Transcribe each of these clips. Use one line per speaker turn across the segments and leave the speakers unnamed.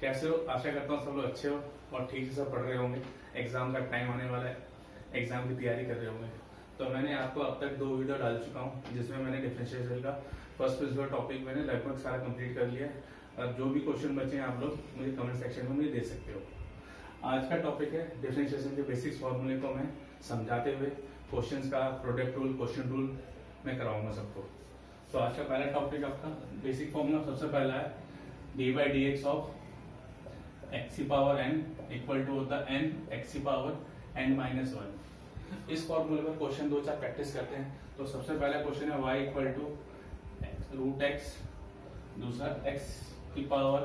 कैसे हो? आशा करता हूँ सब लोग अच्छे हो और ठीक से सब पढ़ रहे होंगे। एग्जाम का टाइम आने वाला है, एग्जाम की तैयारी कर रहे होंगे। तो मैंने आपको अब तक 2 वीडियो डाल चुका हूँ जिसमें मैंने डिफरेंशियल का फर्स्ट प्रिंसिपल टॉपिक मैंने लगभग सारा कंप्लीट कर लिया है। और जो भी क्वेश्चन बचे हैं आप लोग मुझे कमेंट सेक्शन में मुझे दे सकते हो। आज का टॉपिक है डिफरेंशिएशन के बेसिक्स फॉर्मूले को मैं समझाते हुए क्वेश्चंस का प्रोडक्ट रूल, क्वेश्चन रूल मैं कराऊंगा सबको। तो आज का पहला टॉपिक आपका बेसिक फॉर्मूला सबसे पहला है D by d x of x की पावर एन इक्वल टू होता है एन एक्स की पावर एन माइनस वन। इस फॉर्मूले में क्वेश्चन 2-4 प्रैक्टिस करते हैं। तो सबसे पहला क्वेश्चन है y equal to root x, दूसरा x की पावर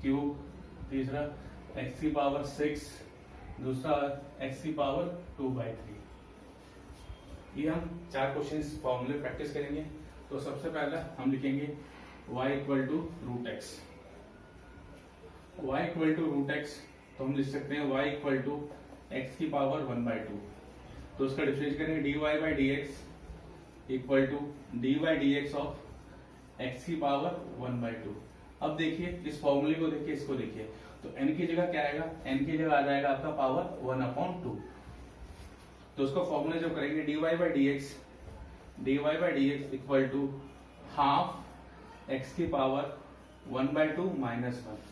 क्यूब, तीसरा x की पावर 6, दूसरा x की पावर 2/3। ये हम 4 क्वेश्चन फॉर्मूले प्रैक्टिस करेंगे। तो सबसे पहला हम लिखेंगे y equal to root x. y equal to root x तो हम लिख सकते हैं y इक्वल टू x की पावर 1/2। तो उसका डिफरेंशिएट करेंगे dy by d x equal to d by d x of x की पावर 1/2। अब देखिए इस फॉर्मूले को देखिए, इसको देखिए, तो n की जगह क्या आएगा, n की जगह आ जाएगा आपका पावर 1/2। तो उसको फॉर्मूले जब करेंगे dy by d x equal to half x की power 1/2 minus 1,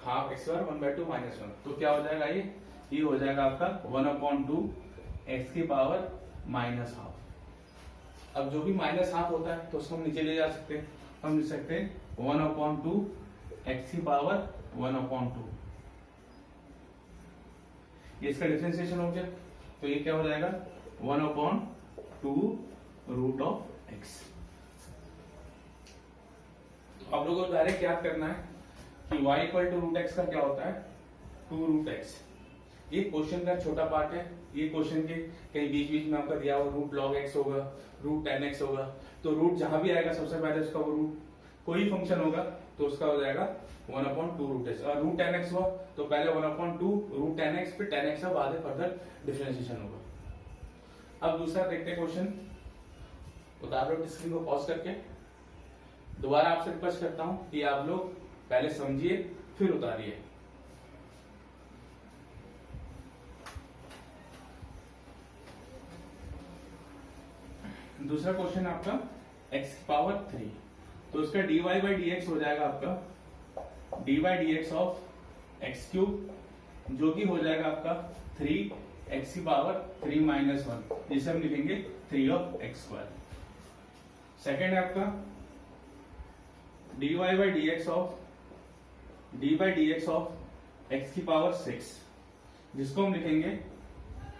half x power 1/2 minus 1। तो क्या हो जाएगा, ये हो जाएगा आपका 1/2 x की पावर माइनस हाफ। अब जो भी माइनस हाफ होता है तो उसको हम नीचे ले जा सकते हैं। हम लिख सकते हैं 1/2 x की पावर 1/2। ये इसका डिफरेंशिएशन हो गया। तो ये क्या हो जाएगा 1/2 रूट ऑफ x। तो आप लोगों को डायरेक्ट याद करना है कि y equal to root x का क्या होता है 2 रूट एक्स। ये क्वेश्चन का छोटा पार्ट है। ये क्वेश्चन के कहीं बीच बीच में आपका दिया हुआ रूट लॉग एक्स होगा, रूट टेन एक्स होगा। तो रूट जहां भी आएगा सबसे पहले उसका वो रूट कोई फंक्शन होगा तो उसका हो जाएगा 1/2 रूट एक्स। और रूट टेन एक्स हुआ तो पहले 1/2 रूट टेन एक्स, फिर टेन एक्स, बाद में फर्दर डिफरेंशिएशन होगा। अब दूसरा देखते हैं क्वेश्चन। उतार लो स्क्रीन को पॉज करके। दोबारा आपसे रिक्वेस्ट करता हूं कि आप लोग पहले समझिए फिर उतारिए। दूसरा क्वेश्चन आपका x पावर 3। तो उसका dy बाई डी एक्स हो जाएगा आपका dy by d x of x cube, जो कि हो जाएगा आपका 3x की पावर 3 माइनस 1, जिसे हम लिखेंगे 3 ऑफ एक्स स्क्वायर। सेकेंड है आपका dy by d x of x की पावर 6, जिसको हम लिखेंगे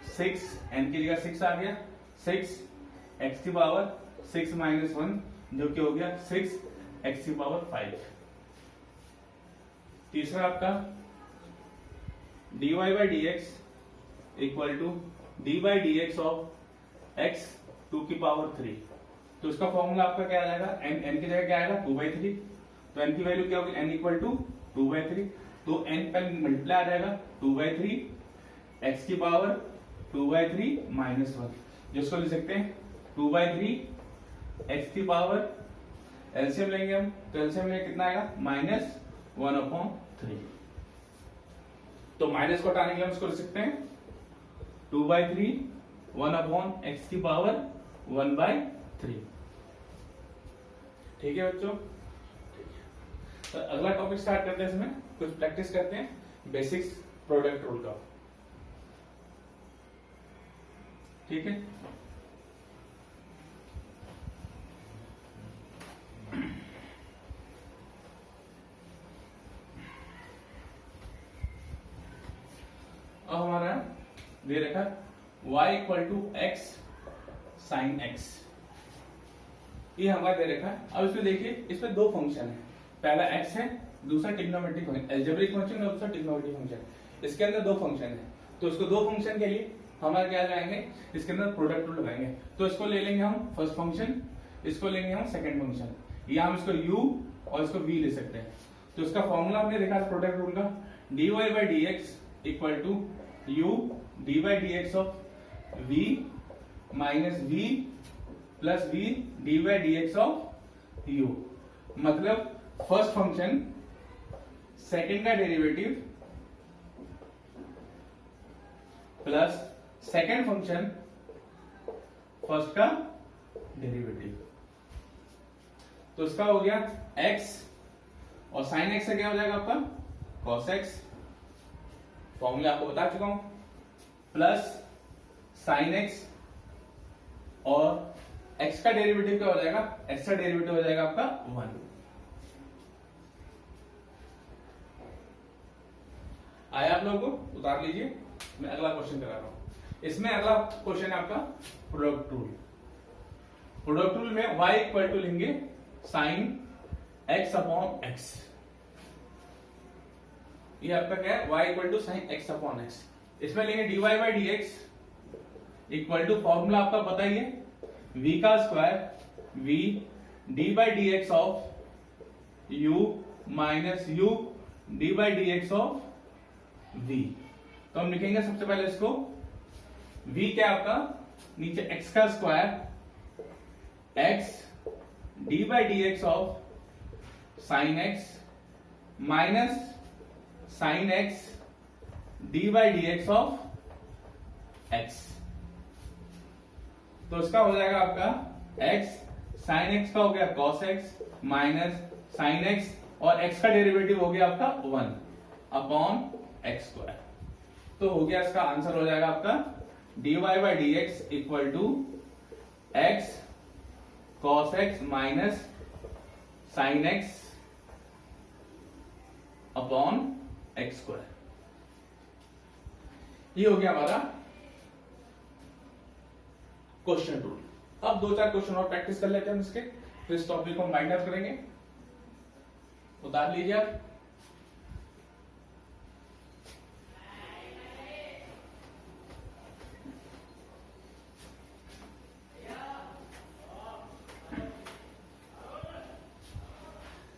6, n की जगह 6 आ गया, 6 x की पावर 6 माइनस 1, जो कि हो गया 6 x की पावर 5। तीसरा आपका dy by d x equal to d by d x of x 2 की पावर 3। तो इसका फॉर्मूला आपका क्या आ जाएगा, n की जगह क्या आएगा 2/3। तो n की वैल्यू क्या होगी, n इक्वल टू 2/3। तो n पर मल्टीप्लाई आ जाएगा 2/3 x की पावर 2/3 माइनस 1, जिसको लिख सकते हैं 2/3 x की पावर, एलसीएम लेंगे हम तो एलसीएम में कितना आएगा -1/3। तो माइनस को हटाने के लिए हम इसको लिख सकते हैं 2/3 1/x की पावर 1/3। ठीक है बच्चों। तो अगला टॉपिक स्टार्ट करते हैं। इसमें कुछ प्रैक्टिस करते हैं बेसिक्स प्रोडक्ट रूल का। ठीक है। अब हमारा दे रखा y equal to x sine x, ये हमारा दे रखा है। अब इसमें देखिए, इसमें 2 फंक्शन है, पहला x है, दूसरा ट्रिग्नोमेट्रिक फंक्शन, अलजेब्रिक फंक्शन और दूसरा ट्रिग्नोमेट्रिक फंक्शन। इसके अंदर 2 फंक्शन है। तो इसको 2 फंक्शन के लिए हमारा क्या लगाएंगे, इसके अंदर प्रोडक्ट रूल लगाएंगे। तो इसको ले लेंगे हम फर्स्ट फंक्शन, इसको लेंगे हम सेकंड फंक्शन, या हम इसको u और इसको v ले सकते हैं। तो इसका फॉर्मूला हमने देखा प्रोडक्ट रूल का, dy by d x equal to u d by d x of v minus v plus v d by d x of u। मतलब फर्स्ट फंक्शन सेकंड का derivative plus second function first का derivative. तो इसका हो गया x और sign x से क्या हो जाएगा आपका cos x, फॉर्मूला आपको बता चुका हूं, प्लस साइन x और x का डेरिवेटिव क्या हो जाएगा, x का डेरिवेटिव हो जाएगा आपका 1। आया आप लोगों को, उतार लीजिए, मैं अगला क्वेश्चन करा रहा हूं। इसमें अगला क्वेश्चन है आपका प्रोडक्ट रूल। प्रोडक्ट रूल में y इक्वल टू लेंगे साइन x अपॉन x। ये आपका क्या है, y equal to sine x upon x। इसमें लेंगे dy by d x equal to, formula आपका बताइए, v का square v d by d x of u minus u d by d x of v। तो हम लिखेंगे सबसे पहले इसको, v क्या आपका नीचे x का square x d by d x of sine x minus sine x d by d x of x। तो इसका हो जाएगा आपका x साइन x का हो गया cos x minus sine x और x का डेरिवेटिव हो गया आपका 1 अपॉन x स्क्वायर। तो हो गया, इसका आंसर हो जाएगा आपका dy by d x equal to x cos x minus sine x upon x square. ये हो गया हमारा क्वेश्चन रूल। अब 2-4 क्वेश्चन और प्रैक्टिस कर लेते हैं हम इसके, फिर इस टॉपिक को हम वाइंड अप करेंगे। उतार लीजिए आप।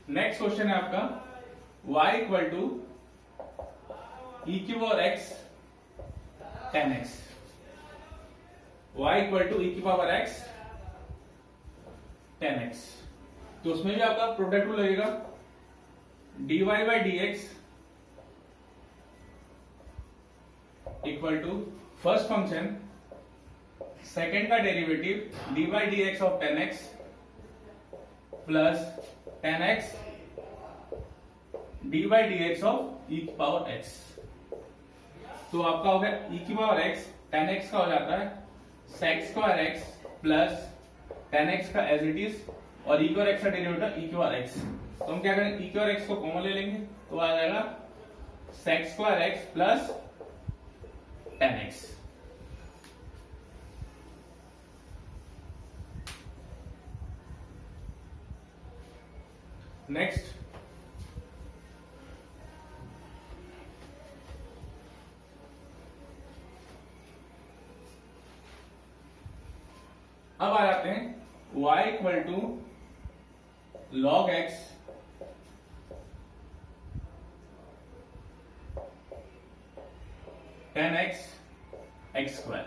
नेक्स्ट क्वेश्चन है आपका y इक्वल टू ई की power x tan x। y equal to e की पावर x tan x। तो उसमें भी आपका प्रोडक्ट रूल लगेगा, dy by d x equal to first function second का derivative dy by d x of tan x plus tan x d by d x of e की power x। तो आपका हो गया e की power x, tan x का हो जाता है sec square x plus tan x का एज इट इज और e की पावर x का डेरिवेटिव e की पावर x। तो हम क्या करेंगे, e की पावर x को कॉमन ले लेंगे, तो आ जाएगा sec square x plus tan x। Next अब आ जाते हैं y equal to log x tan x x square.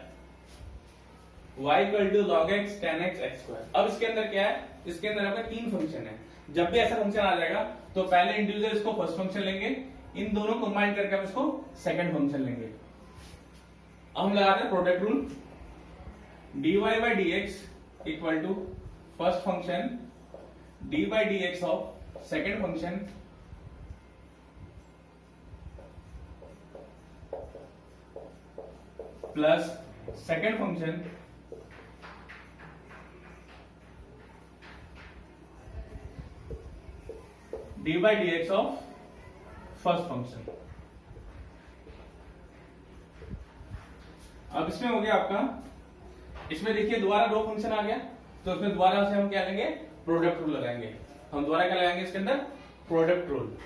y equal to log x tan x x square. अब इसके अंदर क्या है, इसके अंदर आपका 3 फंक्शन है। जब भी ऐसा फंक्शन आ जाएगा तो पहले इंडिविजुअल इसको फर्स्ट फंक्शन लेंगे, इन दोनों कंबाइन करके हम इसको सेकंड फंक्शन लेंगे। अब हम लगाते हैं product rule, dy by d x equal to first function d by d x of second function plus second function d by d x of first function. अब इसमें हो गया आपका, इसमें देखिए दोबारा दो फंक्शन आ गया, तो इसमें दोबारा से हम क्या लेंगे, प्रोडक्ट रूल लगाएंगे। हम दोबारा क्या लगाएंगे इसके अंदर, प्रोडक्ट रूल।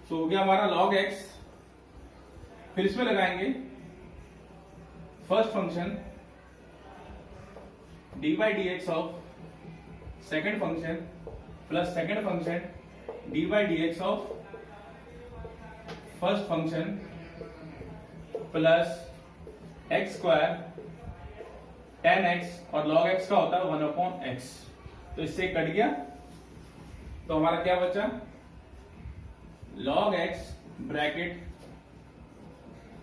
तो हो गया हमारा log x, फिर इसमें लगाएंगे first function d by d x of second function plus second function d by d x of first function plus x square tan x और log x का होता है 1 अपॉन x। तो इससे कट गया, तो हमारा क्या बचा, log x bracket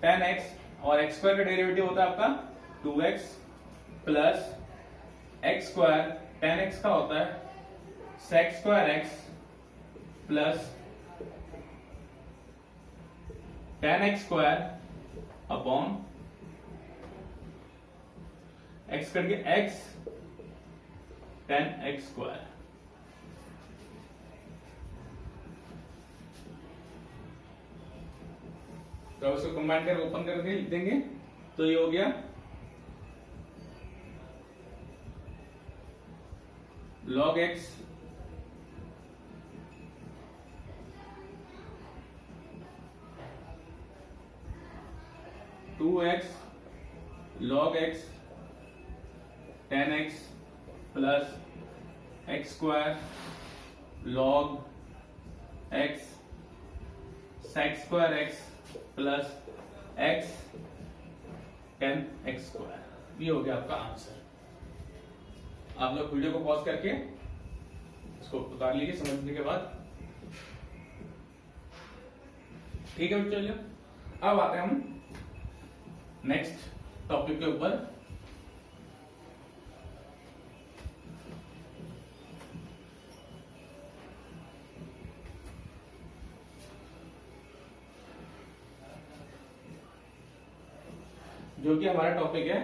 tan x और x स्क्वायर का डेरिवेटिव होता है आपका 2x plus x square tan x का होता है sec square x plus tan x square upon x करके x tan x स्क्वायर। तो इसको कंबाइन कर ओपन करके लिख देंगे तो ये हो गया log x two x log x tan x plus x square log x sec square x plus x tan x square. ये हो गया आपका आंसर। आप लोग वीडियो को पॉज करके इसको उतार लीजिए समझने के बाद। ठीक है चलिए अब आते हैं हम नेक्स्ट टॉपिक के ऊपर। जो कि हमारा टॉपिक है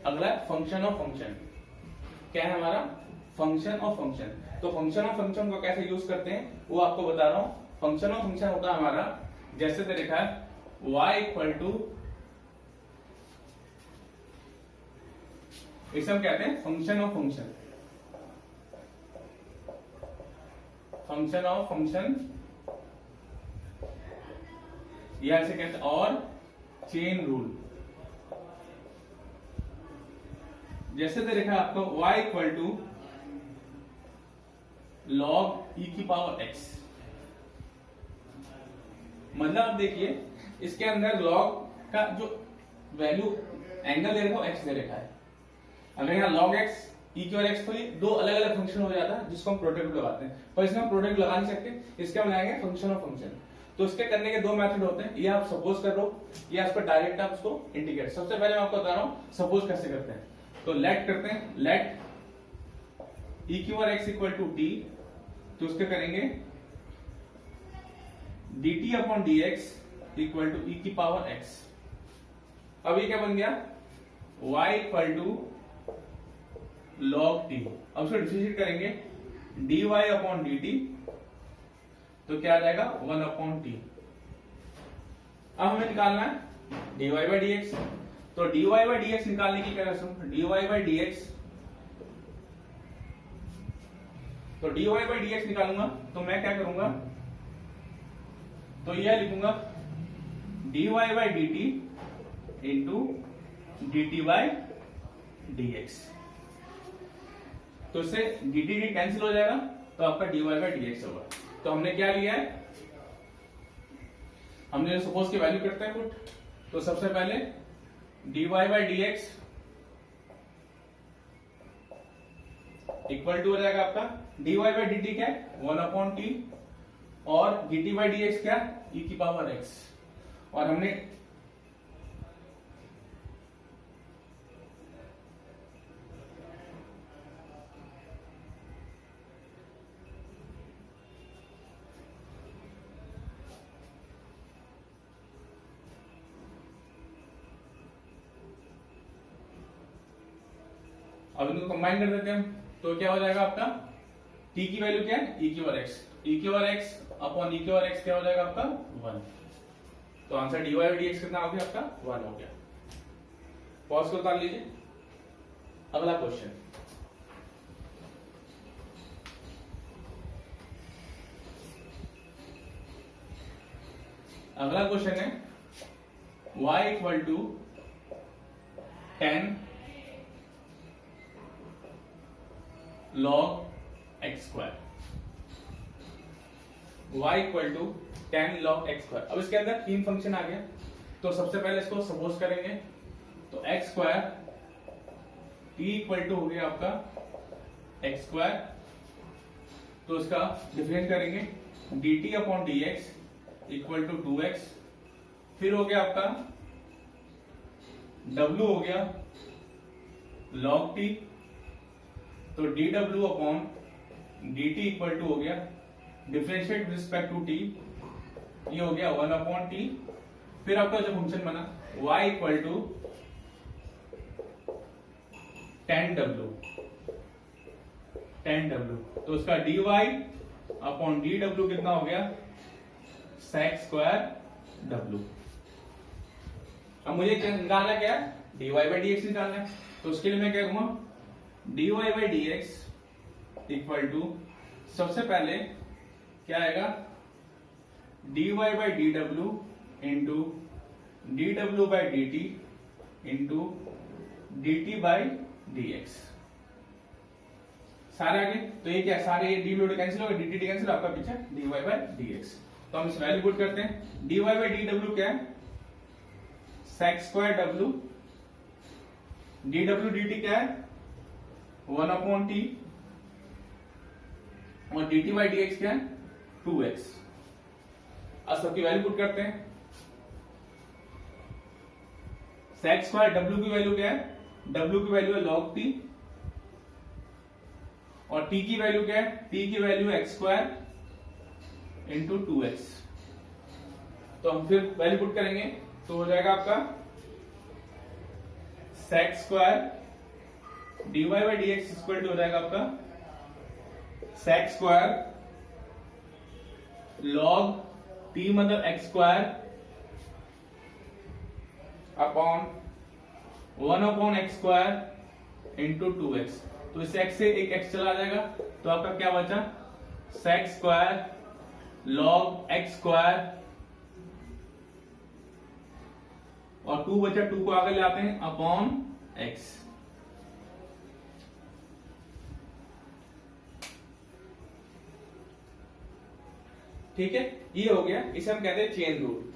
अगला फंक्शन ऑफ फंक्शन। क्या है हमारा फंक्शन ऑफ फंक्शन। तो फंक्शन ऑफ फंक्शन को कैसे यूज करते हैं वो आपको बता रहा हूं। फंक्शन ऑफ फंक्शन होता है हमारा जैसे तो लिखा है y इक्वल टू, इसे हम कहते हैं function of function. Function of function या इसे कहते हैं और चेन रूल। जैसे तो लिखा है आपको y equal to log e की पावर x। मतलब आप देखिए इसके अंदर log का जो वैल्यू एंगल दे रखा है x दे रखा है। अगर यहाँ log x e की पावर x तो ये दो अलग अलग फंक्शन हो जाता है जिसको हम प्रोडक्ट लगाते हैं, पर इसमें हम प्रोडक्ट लगा नहीं सकते। इसके हम लगाएंगे फंक्शन ऑफ फंक्शन। तो इसके करने के दो मेथड होते हैं। ये आप सपोज कर लो या इस पर डायरेक्ट आप उसको इंटीग्रेट। सबसे पहले मैं आपको बता रहा हूं सपोज कैसे करते हैं। तो लेट करते हैं, लेट e की power x equal to t। तो उसके करेंगे dt upon dx equal to e की पावर x। अब ये क्या बन गया y equal to log t। अब उसको डिफरेंशिएट करेंगे dy अपॉन dt। तो क्या आ जाएगा 1 अपॉन t। अब हमें निकालना है dy बाई dx। तो dy बाई dx निकालने की क्या रस्म, dy बाई dx। तो dy बाई dx निकालूंगा तो मैं क्या करूंगा, तो यह लिखूंगा dy by dt into dt by dx। तो इससे dt कैंसिल हो जाएगा तो आपका dy बाई dx होगा। तो हमने क्या लिया है, हमने सपोज की वैल्यू करते हैं पुट। तो सबसे पहले dy by dx equal to हो जाएगा आपका dy बाई dt क्या है 1 अपॉन t और dt बाई dx क्या e की पावर x। और हमने अब इनको कंबाइन कर देते हैं हम। तो क्या हो जाएगा आपका t की वैल्यू क्या है e की पावर x। e की पावर x अपॉन e की पावर x क्या हो जाएगा आपका 1। तो आंसर dy बाई dx कितना हो गया आपका 1 हो गया। पॉज को उतार लीजिए। अगला क्वेश्चन, अगला क्वेश्चन है y equal to 10 log x square. y equal to 10 log x square. अब इसके अंदर तीन फंक्शन आ गए। तो सबसे पहले इसको सपोज करेंगे तो x square t equal to हो गया आपका x स्क्वायर। तो इसका डिफरेंस करेंगे dt upon dx equal to 2x, फिर हो गया आपका w हो गया log t, तो dw upon dt equal to हो गया डिफरेंशिएट रिस्पेक्ट टू t, ये हो गया 1 अपॉन t, फिर आपका जो फंक्शन बना y equal to tan w, तो उसका dy अपॉन dw कितना हो गया sec स्क्वायर w। अब मुझे क्या निकालना, क्या dy बाई dx निकालना है, तो उसके लिए मैं क्या करूंगा dy by dx equal to, सबसे पहले क्या आएगा dy by dw into dw by dt into dt by dx, सारे आगे, तो ये क्या सारे dy कैंसिल होगा, dt कैंसिल, आपका पीछे dy बाई dx। तो हम इस वैल्यू पुट करते हैं, dy बाई dw क्या है sec square w, dw dt क्या है 1 अपॉन t, और dt बाई dx क्या है 2x। अब सबकी वैल्यू पुट करते हैं, sec स्क्वायर w की वैल्यू क्या है, w की वैल्यू है log t, और t की वैल्यू क्या है, t की वैल्यू है x स्क्वायर इंटू 2x। तो हम फिर वैल्यू पुट करेंगे, तो हो जाएगा आपका sec square dy by dx equal to हो जाएगा आपका sec स्क्वायर log t मतलब x square upon 1 upon x square into 2x। तो इस x से एक x चला जाएगा, तो आपका क्या बचा sec square log x square, और 2 बचा, 2 को आगे ले आते हैं अपॉन x। ठीक है, ये हो गया, इसे हम कहते हैं चेन रूल।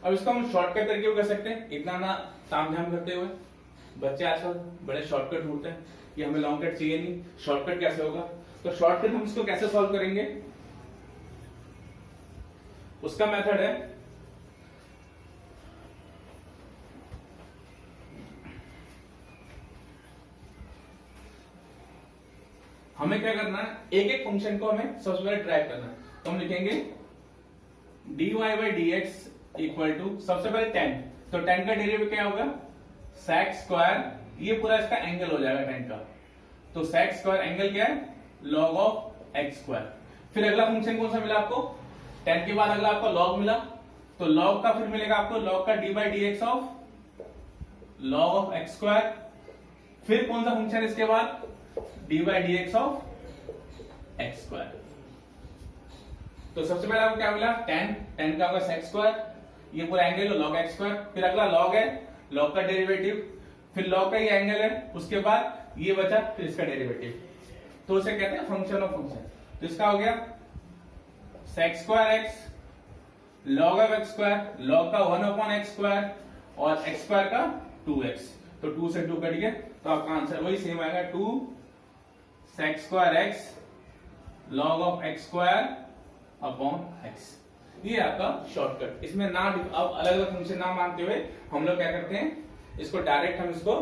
अब इसको हम शॉर्टकट तरीके में कर सकते हैं, इतना ना ताम झाम करते हुए। बच्चे आजकल बड़े शॉर्टकट ढूंढते हैं कि हमें लॉन्ग कट चाहिए नहीं, शॉर्टकट कैसे होगा। तो शॉर्टकट हम इसको कैसे सॉल्व करेंगे, उसका मेथड है हमें क्या करना है, एक एक फंक्शन को हमें सबसे पहले ट्रैक करना है। तो हम लिखेंगे dy by dx equal to, सबसे पहले tan, तो tan का डेरिवेटिव क्या होगा sec स्क्वायर, ये पूरा इसका एंगल हो जाएगा tan का, तो sec स्क्वायर एंगल क्या है log ऑफ x स्क्वायर। फिर अगला फंक्शन कौन सा मिला आपको, tan के बाद अगला आपको log मिला, तो log का फिर मिलेगा आपको log का dy by dx of log of x square. फिर कौन सा फंक्शन इसके बाद dy by dx of x square. तो सबसे पहले आपको क्या मिला tan का होगा sec स्क्वायर, ये पूरा एंगल है log x स्क्वायर, फिर अगला log है, log का डेरिवेटिव, फिर log का ये एंगल है, उसके बाद ये बचा फिर इसका डेरिवेटिव, तो उसे कहते हैं फंक्शन ऑफ फंक्शन। तो इसका हो गया sec square x log of x square, log का 1 अपॉन x स्क्वायर और x स्क्वायर का 2x, तो 2 से 2 कट गया, तो आपका आंसर वही सेम आएगा 2 sec square x log of x square upon x। ये आपका शॉर्टकट। इसमें ना अब अलग अलग फंक्शन ना मानते हुए हम लोग क्या करते हैं, इसको डायरेक्ट हम इसको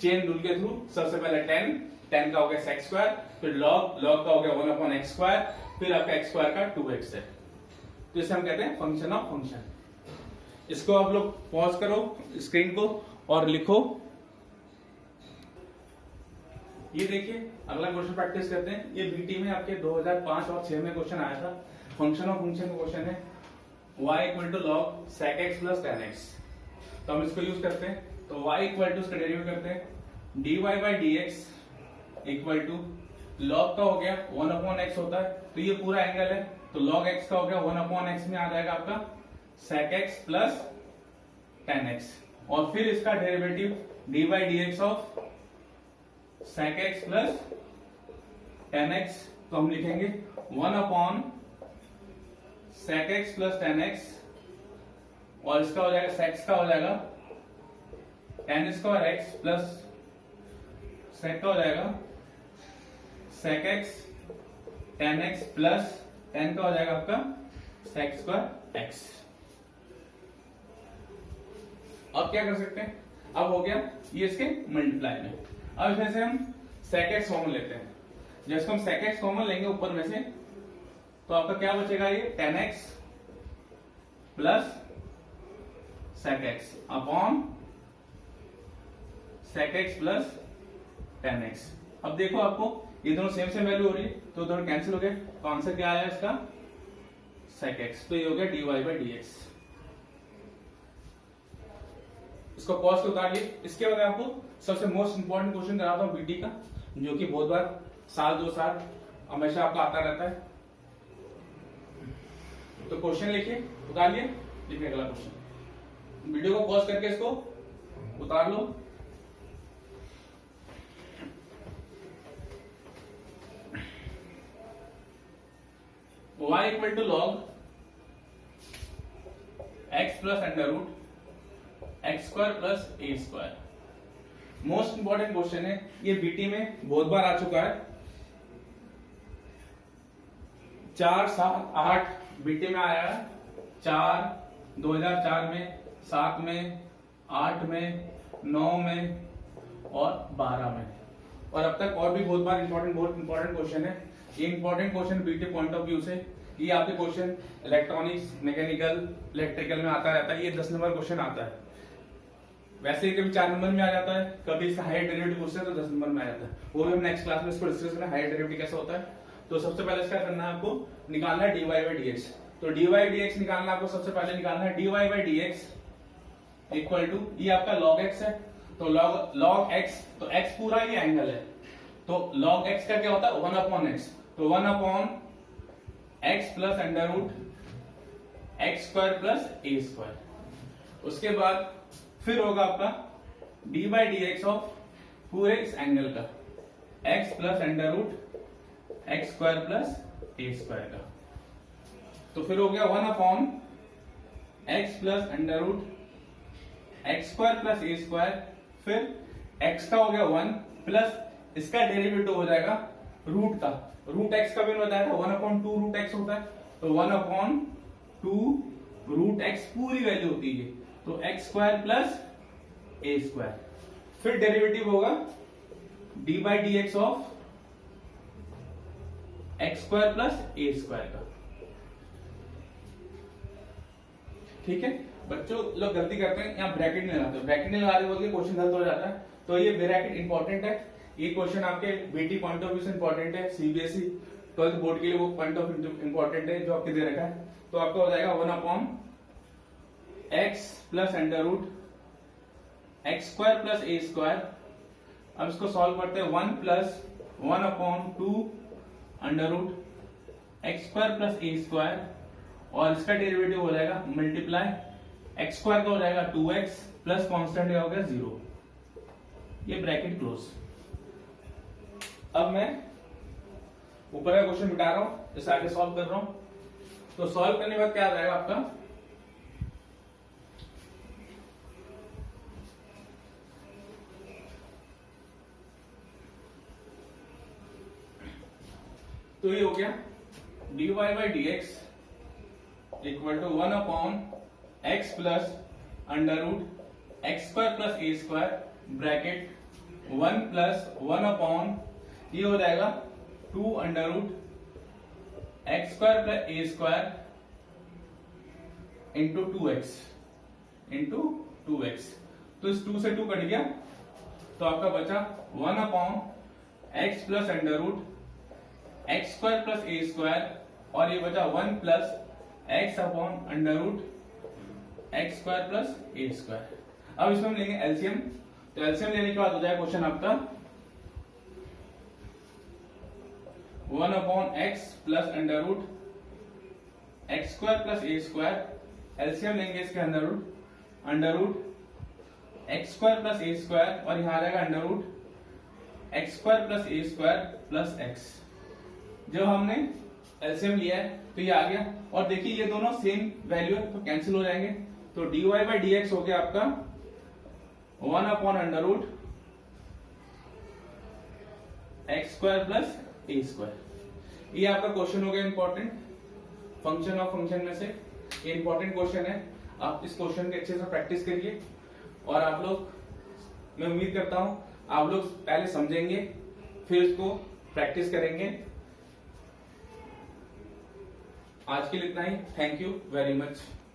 चेन रूल के थ्रू, सबसे पहले tan का हो गया sec स्क्वायर, फिर log का हो गया 1 अपॉन x स्क्वायर, फिर आपका x स्क्वायर का 2x है, तो इसे हम कहते हैं फंक्शन ऑफ फंक्शन। इसको आप लोग पॉज करो स्क्रीन को और लिखो। ये देखिए अगला क्वेश्चन प्रैक्टिस करते हैं। ये बीटी में आपके 2005 और 6 में क्वेश्चन आया था, फंक्शन ऑफ फंक्शन का क्वेश्चन है, y equal to log sec x plus tan x। तो हम इसको यूज करते हैं, तो y इक्वल टू इसका डेरिवेटिव करते हैं dy by dx equal to log का हो गया 1 अपॉन x होता है, तो ये पूरा एंगल है, तो log x का हो गया 1 अपॉन x में आ जाएगा आपका sec x plus tan x, और फिर इसका derivative dy by dx of sec x plus tan x। तो हम लिखेंगे 1 upon sec x plus tan x, और इसका हो जाएगा sec का हो जाएगा tan square x plus sec का हो जाएगा sec x tan x plus tan का हो जाएगा आपका sec स्क्वायर x। अब क्या कर सकते हैं, अब हो गया ये इसके मल्टीप्लाई में। अब इसमें से हम sec x कॉमन लेते हैं। जैसे हम sec x कॉमन लेंगे ऊपर में से, तो आपका क्या बचेगा, ये tan x plus sec x upon sec x plus tan x। अब देखो आपको ये दोनों सेम सेम वैल्यू हो रही है, तो दोनों कैंसिल हो गए, तो आंसर क्या आया इसका, sec x। तो ये हो गया dy बाई dx। इसको कॉस के उतार लिए। इसके बाद आपको सबसे मोस्ट इंपॉर्टेंट क्वेश्चन कराता हूं बीटी का, जो कि बहुत बार साल 2 साल हमेशा आपका आता रहता है। तो क्वेश्चन लिखिए, उतार लिए, लिखिए अगला क्वेश्चन। वीडियो को पॉज करके इसको उतार लो। y equal to log x plus under root x square plus a square. Most important question है ये, बीटी में बहुत बार आ चुका है। 4, 7, 8 बीटी में आया है, 4, 2004 में, 7 में, 8 में, 9 में और 12 में। और अब तक और भी बहुत बार बहुत इंपॉर्टेंट क्वेश्चन है। ये important question BT point of view से, ये आपके क्वेश्चन इलेक्ट्रॉनिक्स, मैकेनिकल, इलेक्ट्रिकल में आता रहता है। ये 10 नंबर क्वेश्चन आता है। वैसे ही कभी 4 नंबर में आ जाता है, कभी इसका हायर डेरिवेटिव पूछते हैं तो 10 नंबर में आ जाता है। वो भी हम नेक्स्ट क्लास में इसको डिस्कस करें, हायर डेरिवेटिव कैसे होता है। तो सबसे पहले इसका करना है आपको, निकालना है dy बाई dx। तो dy dx निकालना आपको सबसे पहले निकालना है dy by dx equal to, ये आपका log x है, तो log x, तो x पूरा ये एंगल है, तो log x का क्या होता है 1 अपॉन x, तो 1 upon x plus under root x square plus a square. उसके बाद फिर होगा आपका d by d x of पूरे इस एंगल का, x plus under root x square plus a square का। तो फिर हो गया 1 upon x plus under root x square plus a square. फिर x का हो गया 1 प्लस इसका डेरिवेटिव हो जाएगा रूट का, रूट एक्स का भी बताया था 1 अपॉन 2 रूट एक्स होता है, तो 1 अपॉन 2 रूट एक्स पूरी वैल्यू होती है, तो x square plus a square. फिर डेरिवेटिव होगा D by d x of x square plus a square का। ठीक है बच्चों, लोग गलती करते हैं, यहाँ ब्रैकेट नहीं लगाते, ब्रैकेट नहीं लगाते बोल के क्वेश्चन गलत हो जाता है। तो ये ब्रैकेट इंपॉर्टेंट है, ये क्वेश्चन आपके बीटी पॉइंट ऑफ व्यू से इंपॉर्टेंट है, सीबीएसई 12th बोर्ड के लिए वो पॉइंट ऑफ व्यू इंपॉर्टेंट है जो आपके दे रखा है। तो आपका हो जाएगा 1 upon x plus under root x square plus a square. अब इसको सॉल्व करते हैं, 1 plus 1 upon 2 under root x square plus a square, और इसका डेरिवेटिव हो जाएगा मल्टीप्लाई एक्स स्क्वायर का हो जाएगा 2x प्लस कॉन्स्टेंट हो गया 0। ये ब्रैकेट क्लोज। अब मैं ऊपर का क्वेश्चन मिटा रहा हूं, जैसे आगे सॉल्व कर रहा हूं। तो सॉल्व करने के बाद क्या आ जाएगा आपका, तो ये हो गया dy by d x equal to 1 upon x plus under root x square plus a square bracket 1 plus 1 upon, ये हो जाएगा 2 under root x square plus a square into 2x। तो इस 2 से 2 कट गया, तो आपका बचा 1 upon x plus under root x square plus a square, और ये बचा 1 plus x upon under root x square plus a square. अब इसमें हम लेंगे एलसीएम। तो एलसीएम लेने के बाद हो जाएगा क्वेश्चन आपका 1 upon x plus under root x square plus a square. LCM लेंगे इसके under root x square plus a square, और यहां आ जाएगा under root x square plus a square plus x. जब हमने एलसीएम लिया है तो ये आ गया, और देखिए ये दोनों सेम वैल्यू है तो कैंसिल हो जाएंगे। तो dy बाई डी एक्स हो गया आपका 1 upon under root x square plus a square. ये आपका क्वेश्चन हो गया इंपॉर्टेंट। फंक्शन ऑफ फंक्शन में से ये इंपॉर्टेंट क्वेश्चन है, आप इस क्वेश्चन की अच्छे से प्रैक्टिस करिए। और आप लोग, मैं उम्मीद करता हूं आप लोग पहले समझेंगे फिर इसको प्रैक्टिस करेंगे। आज के लिए इतना ही। Thank you very much.